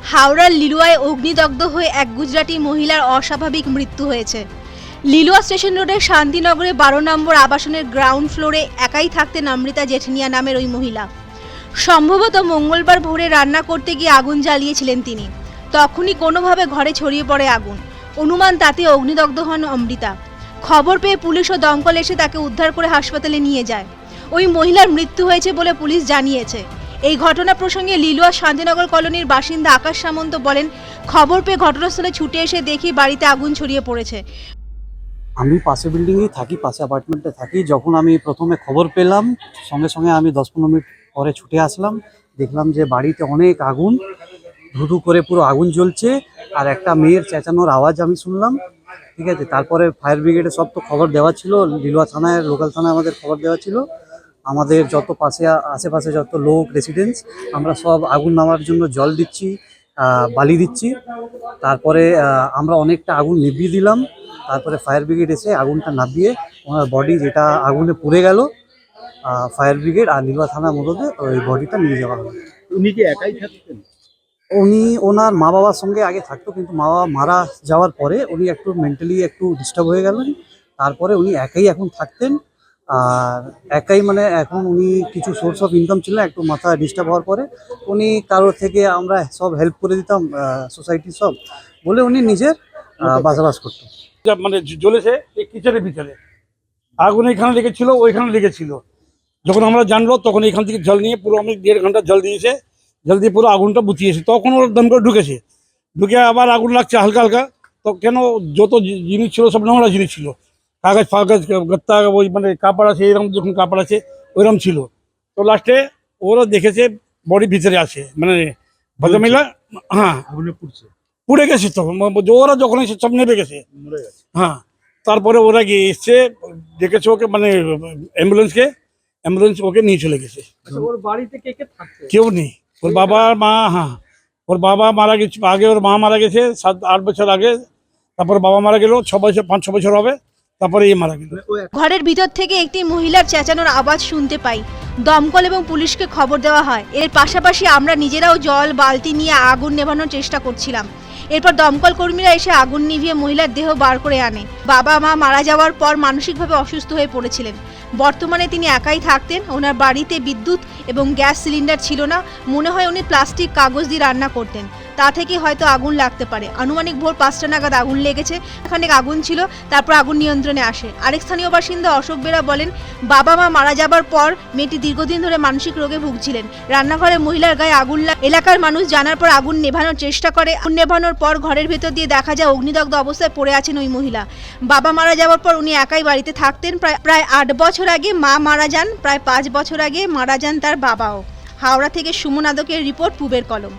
হাওড়ার লিলুয়ায় অগ্নিদগ্ধ হয়ে এক গুজরাটি মহিলার অস্বাভাবিক মৃত্যু হয়েছে। লিলুয়া স্টেশন রোডের শান্তিনগরে 12 নম্বর আবাসনের গ্রাউন্ড ফ্লোরে একাই থাকতেন অমৃতা জেঠনিয়া নামের ওই মহিলা। সম্ভবত মঙ্গলবার ভোরে রান্না করতে গিয়ে আগুন জ্বালিয়েছিলেন তিনি। তখনই কোনোভাবে ঘরে ছড়িয়ে পড়ে আগুন। অনুমান তাতে অগ্নিদগ্ধ হন অমৃতা। খবর পেয়ে পুলিশ ও দমকল এসে তাকে উদ্ধার করে হাসপাতালে নিয়ে যায়। ওই মহিলার মৃত্যু হয়েছে বলে পুলিশ জানিয়েছে। এই ঘটনা প্রসঙ্গে লিলুয়া শান্তিনগর কলোনির বাসিন্দা আকাশ সামন্ত বলেন, খবর পেয়ে ঘটনাস্থলে ছুটে এসে দেখি বাড়িতে আগুন ছড়িয়ে পড়েছে। আমি পাশে বিল্ডিংয়েই থাকি, পাশে অ্যাপার্টমেন্টে থাকি। যখন আমি প্রথমে খবর পেলাম সঙ্গে সঙ্গে আমি 10-15 মিনিট পরে ছুটে আসলাম। দেখলাম যে বাড়িতে অনেক আগুন, ধুধু করে পুরো আগুন জ্বলছে, আর একটা মেয়ের চেঁচানোর আওয়াজ আমি শুনলাম। ঠিক আছে, তারপরে ফায়ার ব্রিগেডে সব তো খবর দেওয়া ছিল, লিলুয়া থানায়, লোকাল থানায় আমাদের খবর দেওয়া ছিল। আমাদের যত আশেপাশে যত লোক রেসিডেন্টস, আমরা সব আগুন নামার জন্য জল দিচ্ছি, বালি দিচ্ছি। তারপরে আমরা অনেকটা আগুন নিভিয়ে দিলাম। তারপরে ফায়ার ব্রিগেড এসে আগুনটা নামিয়ে ওনার বডি, যেটা আগুনে পুড়ে গেল, ফায়ার ব্রিগেড আর লিলুয়া থানার মধ্যে ওই বডিটা নিয়ে যাওয়া হলো। উনি কি একাই থাকতেন? উনি ওনার মা বাবার সঙ্গে আগে থাকতো, কিন্তু মা বাবা মারা যাওয়ার পরে উনি একটু মেন্টালি একটু ডিস্টার্ব হয়ে গেলেন। তারপরে উনি একাই এখন থাকতেন, আর একাই মানে এখন উনি কিছু সোর্স অফ ইনকাম ছিল, একটু মাথা ডিস্টার্ব হওয়ার পরে উনি কারোর থেকে আমরা সব হেল্প করে দিতাম, সোসাইটি সব বলে উনি নিজের বাসাবাস করতো। মানে জ্বলেছে এই কিচেনের ভিতরে, আগুন এখানে লেগেছিল, ওইখানে লেগেছিল। যখন আমরা জানলো তখন এখান থেকে জল নিয়ে পুরো আমি 1.5 ঘন্টা জল দিয়েছে, জল দিয়ে পুরো আগুনটা বুঝিয়েছে। তখন ওর দম করে ঢুকেছে, ঢুকে আবার আগুন লাগছে হালকা হালকা। তো কেন যত জিনিস ছিল সব নোংরা জিনিস ছিল, কাগজ ফাগজ গত্তা, ওই মানে কাপড় আছে, এরকম যখন কাপড় আছে ওইরকম ছিল। তো লাস্টে ওরা দেখেছে বডি ভিতরে আছে, মানে ভদ্রমহিলা, হ্যাঁ আগুনে পুড়ছে, পুড়ে গেছে। তো ওরা যখন এসে সব নেমে গেছে, হ্যাঁ। তারপরে ওরা গিয়ে এসছে, দেখেছে ওকে, মানে অ্যাম্বুলেন্স ওকে নিয়ে চলে গেছে। ওর বাড়িতে কে কে থাকতো? কেউ নেই। ওর বাবা মা, হ্যাঁ ওর বাবা মারা গেছে আগে, ওর মা মারা গেছে 7-8 বছর আগে। তারপর বাবা মারা গেল 5-6 বছর হবে, তারপরে মারা গেল। ঘরের ভিতর থেকে একটি মহিলার চেঁচানোর আওয়াজ শুনতে পাই। দমকল এবং পুলিশকে খবর দেওয়া হয়। এর পাশাপাশি আমরা নিজেরাও জল বালতি নিয়ে আগুন নেভানোর চেষ্টা করছিলাম। এরপর দমকল কর্মীরা এসে আগুন নিভিয়ে মহিলার দেহ বার করে আনে। বাবা মা মারা যাওয়ার পর মানসিকভাবে অসুস্থ হয়ে পড়েছিলেন। বর্তমানে তিনি একাই থাকতেন। ওনার বাড়িতে বিদ্যুৎ এবং গ্যাস সিলিন্ডার ছিল না। মনে হয় উনি প্লাস্টিক কাগজ দিয়ে রান্না করতেন, তা থেকে হয়তো আগুন লাগতে পারে। আনুমানিক ভোর 5টা নাগাদ আগুন লেগেছে। এখানে আগুন ছিল, তারপর আগুন নিয়ন্ত্রণে আসে। আরেক স্থানীয় বাসিন্দা অশোক বেরা বলেন, বাবা মা মারা যাবার পর মেয়েটি দীর্ঘদিন ধরে মানসিক রোগে ভুগছিলেন। রান্নাঘরে মহিলার গায়ে আগুন এলাকার মানুষ জানার পর আগুন নেভানোর চেষ্টা করে। আগুন নেভানোর পর ঘরের ভেতর দিয়ে দেখা যায় অগ্নিদগ্ধ অবস্থায় পড়ে আছেন ওই মহিলা। বাবা মারা যাওয়ার পর উনি একাই বাড়িতে থাকতেন। প্রায় 8 বছর আগে মা মারা যান, প্রায় 5 বছর আগে মারা যান তার বাবাও। হাওড়া থেকে সুমন আদকের রিপোর্ট, পূবের কলম।